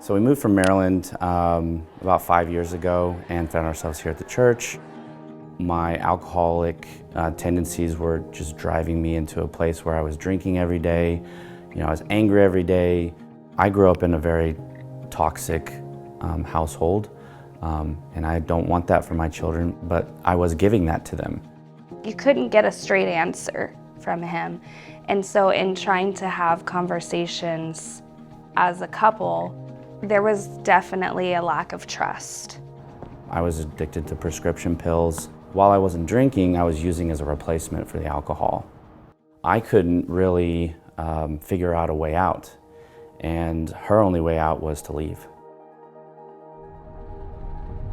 So we moved from Maryland about 5 years ago and found ourselves here at the church. My alcoholic tendencies were just driving me into a place where I was drinking every day. I was angry every day. I grew up in a very toxic household, and I don't want that for my children, but I was giving that to them. You couldn't get a straight answer from him. And so in trying to have conversations as a couple, there was definitely a lack of trust. I was addicted to prescription pills. While I wasn't drinking, I was using as a replacement for the alcohol. I couldn't really figure out a way out, and her only way out was to leave.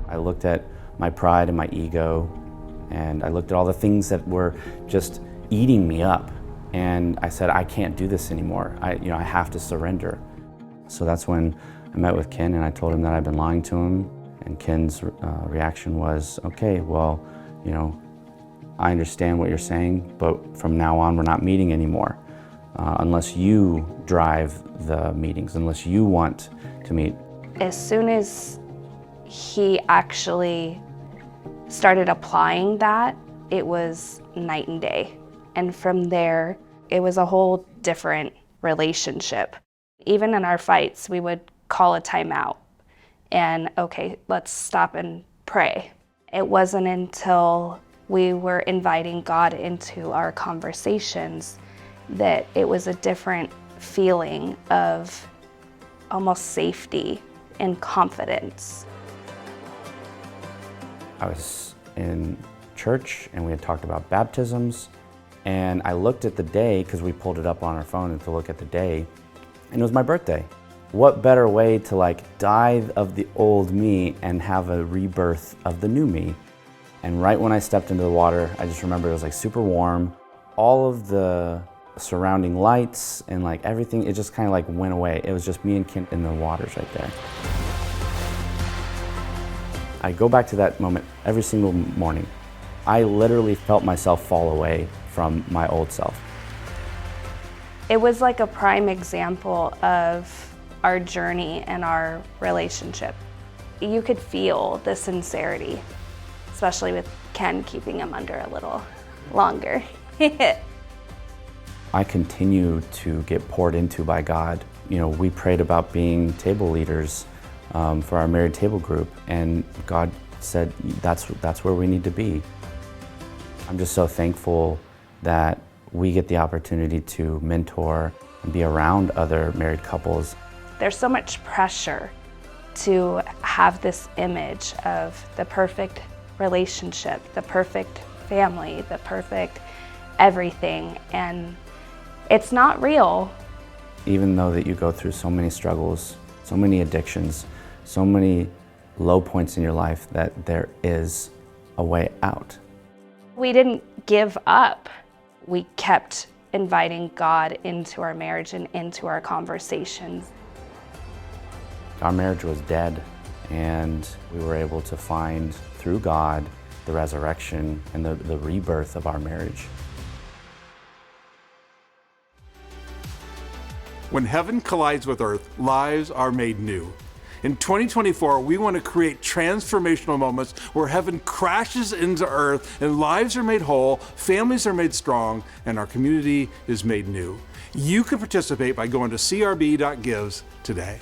I looked at my pride and my ego, and I looked at all the things that were just eating me up, and I said, I can't do this anymore. I have to surrender. So that's when I met with Ken and I told him that I'd been lying to him, and Ken's reaction was, okay, well, I understand what you're saying, but from now on we're not meeting anymore unless you drive the meetings, unless you want to meet. As soon as he actually started applying that, it was night and day. And from there, it was a whole different relationship. Even in our fights, we would call a timeout and, okay, let's stop and pray. It wasn't until we were inviting God into our conversations that it was a different feeling of almost safety and confidence. I was in church and we had talked about baptisms, and I looked at the day because we pulled it up on our phone to look at the day, and it was my birthday. What better way to die of the old me and have a rebirth of the new me? And right when I stepped into the water, I just remember it was super warm. All of the surrounding lights and everything, it just kind of went away. It was just me and Kim in the waters right there. I go back to that moment every single morning. I literally felt myself fall away from my old self. It was like a prime example of our journey and our relationship. You could feel the sincerity, especially with Ken keeping him under a little longer. I continue to get poured into by God. We prayed about being table leaders for our married table group, and God said that's where we need to be. I'm just so thankful that we get the opportunity to mentor and be around other married couples. There's so much pressure to have this image of the perfect relationship, the perfect family, the perfect everything, and it's not real. Even though that you go through so many struggles, so many addictions, so many low points in your life, that there is a way out. We didn't give up. We kept inviting God into our marriage and into our conversations. Our marriage was dead, and we were able to find, through God, the resurrection and the rebirth of our marriage. When heaven collides with earth, lives are made new. In 2024, we want to create transformational moments where heaven crashes into earth and lives are made whole, families are made strong, and our community is made new. You can participate by going to crb.gives today.